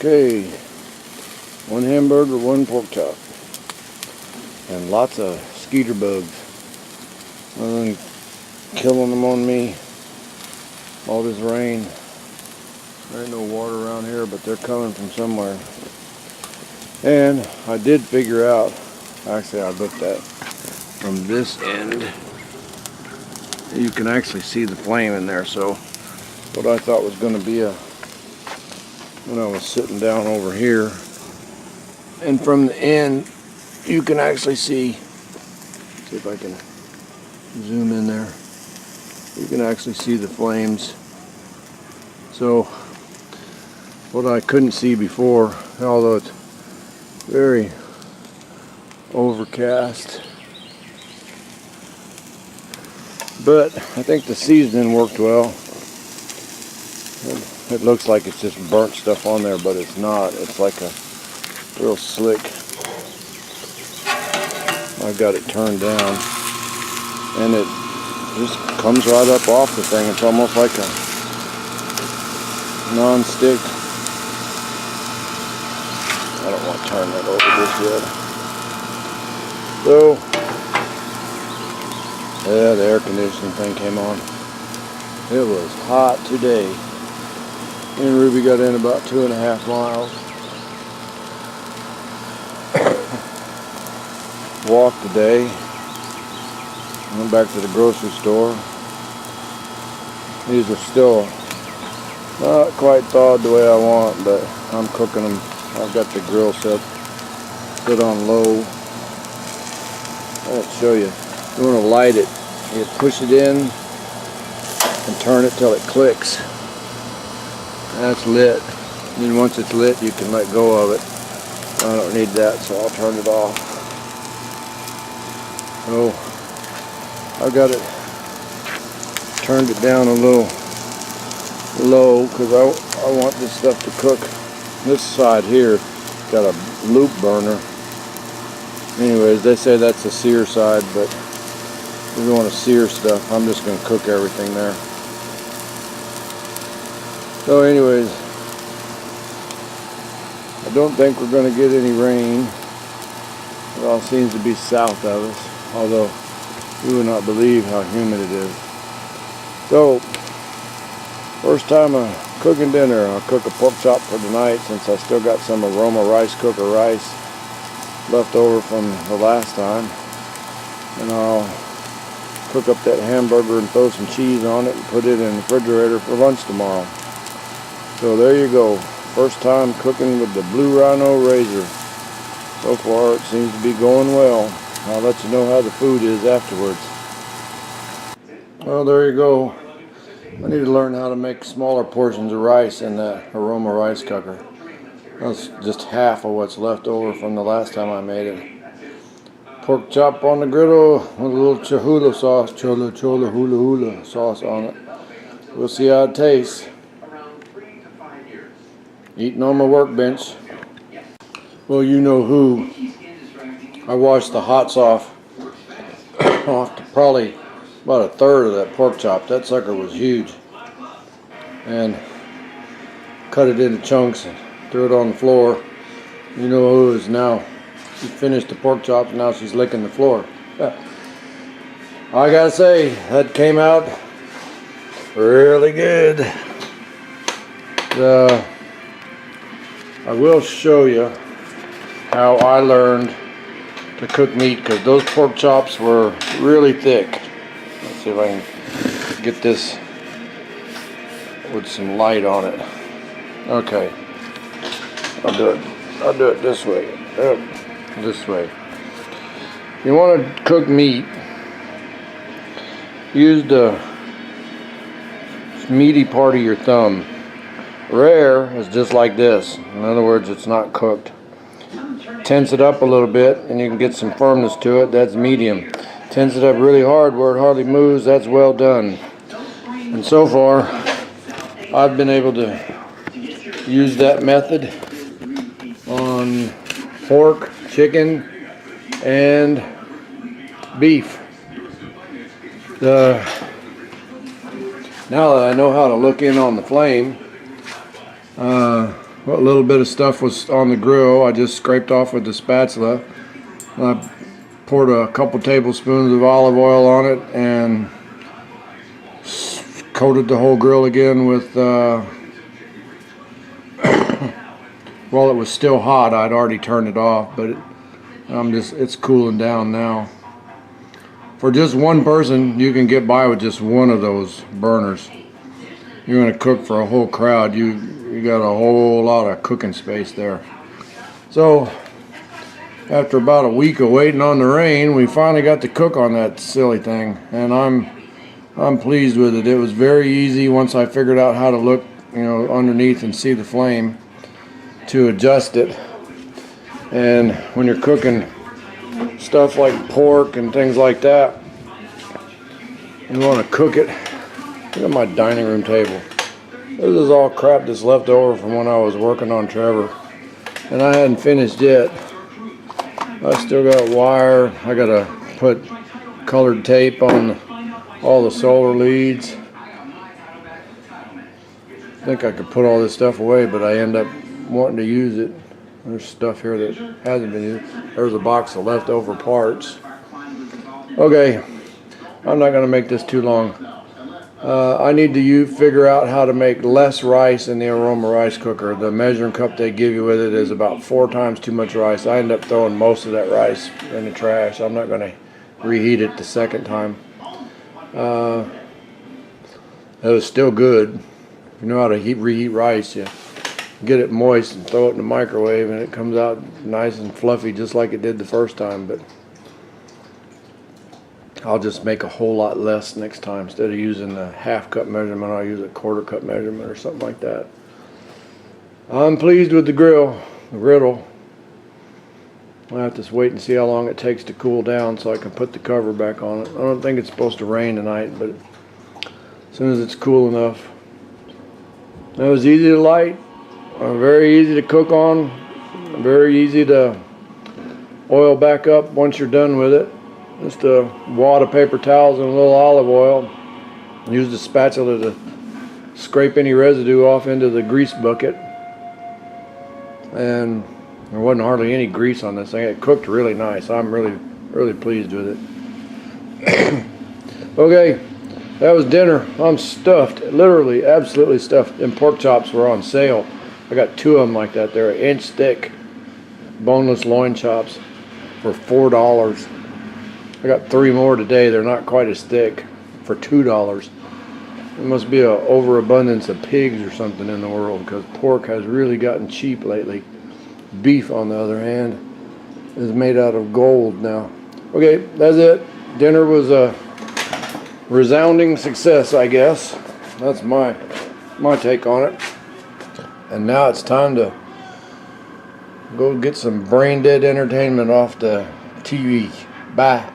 Okay, one hamburger, one pork chop, and lots of skeeter bugs. And killing them on me. All this rain. There ain't no water around here, but they're coming from somewhere. And I did figure out, actually I looked at from this end, you can actually see the flame in there. So what I thought was going to be when I was sitting down over here, and from the end you can actually see if I can zoom in there, you can actually see the flames. So what I couldn't see before, although it's very overcast, but I think the seasoning worked well. It looks like it's just burnt stuff on there, but it's not. It's like a real slick. I've got it turned down, and it just comes right up off the thing. It's almost like a non-stick. I don't want to turn that over just yet. So, yeah, the air conditioning thing came on. It was hot today. Me and Ruby got in about 2.5 miles. Walked today. Went back to the grocery store. These are still not quite thawed the way I want, but I'm cooking them. I've got the grill set on low. I'll show you. You want to light it. You push it in and turn it till it clicks. That's lit. And then once it's lit, you can let go of it. I don't need that, so I'll turn it off. So I've got it turned it down a little low because I want this stuff to cook. This side here got a loop burner. Anyways, they say that's the sear side, but if we want to sear stuff, I'm just going to cook everything there. So anyways, I don't think we're going to get any rain. It all seems to be south of us, although you would not believe how humid it is. So, first time cooking dinner. I'll cook a pork chop for tonight since I still got some aroma rice cooker rice left over from the last time. And I'll cook up that hamburger and throw some cheese on it and put it in the refrigerator for lunch tomorrow. So there you go. First time cooking with the Blue Rhino razor. So far it seems to be going well. I'll let you know how the food is afterwards. Well, there you go. I need to learn how to make smaller portions of rice in that aroma rice cooker. That's just half of what's left over from the last time I made it. Pork chop on the griddle with a little Cholula sauce, hula hula sauce on it. We'll see how it tastes. Eating on my workbench. Well, you know who. I washed the hots off to probably about 1/3 of that pork chop. That sucker was huge. And cut it into chunks and threw it on the floor. You know who is now. She finished the pork chops, now she's licking the floor. I gotta say, that came out really good. I will show you how I learned to cook meat, because those pork chops were really thick. Let's see if I can get this with some light on it. Okay, I'll do it this way. This way. You want to cook meat, use the meaty part of your thumb. Rare is just like this. In other words, it's not cooked. Tense it up a little bit and you can get some firmness to it. That's medium. Tense it up really hard where it hardly moves. That's well done. And so far, I've been able to use that method on pork, chicken, and beef. Now that I know how to look in on the flame, what little bit of stuff was on the grill, I just scraped off with the spatula. I poured a couple tablespoons of olive oil on it and coated the whole grill again with, while it was still hot, I'd already turned it off, but it's cooling down now. For just one person, you can get by with just one of those burners. You're going to cook for a whole crowd. You got a whole lot of cooking space there. So after about a week of waiting on the rain, we finally got to cook on that silly thing, and I'm pleased with it. It was very easy once I figured out how to look, underneath and see the flame to adjust it. And when you're cooking stuff like pork and things like that, you want to cook it. Look at my dining room table. This is all crap that's left over from when I was working on Trevor, and I hadn't finished yet. I still got wire. I gotta put colored tape on all the solar leads. I think I could put all this stuff away, but I end up wanting to use it. There's stuff here that hasn't been used. There's a box of leftover parts. Okay, I'm not going to make this too long. I need to figure out how to make less rice in the aroma rice cooker. The measuring cup they give you with it is about 4 times too much rice. I end up throwing most of that rice in the trash. I'm not going to reheat it the second time. It was still good. If you know how to reheat rice, you get it moist and throw it in the microwave, and it comes out nice and fluffy just like it did the first time. But I'll just make a whole lot less next time. Instead of using the half cup measurement, I'll use a quarter cup measurement or something like that. I'm pleased with the griddle. I'll have to wait and see how long it takes to cool down so I can put the cover back on it. I don't think it's supposed to rain tonight, but as soon as it's cool enough. It was easy to light, very easy to cook on, very easy to oil back up once you're done with it. Just a wad of paper towels and a little olive oil. Use the spatula to scrape any residue off into the grease bucket. And there wasn't hardly any grease on this thing. It cooked really nice. I'm really pleased with it. Okay, that was dinner. I'm stuffed, literally, absolutely stuffed. And pork chops were on sale. I got 2 of them like that. They're 1 inch thick, boneless loin chops for $4. I got 3 more today. They're not quite as thick for $2. There must be an overabundance of pigs or something in the world, because pork has really gotten cheap lately. Beef, on the other hand, is made out of gold now. Okay, that's it. Dinner was a resounding success, I guess. That's my take on it. And now it's time to go get some brain dead entertainment off the TV. Bye.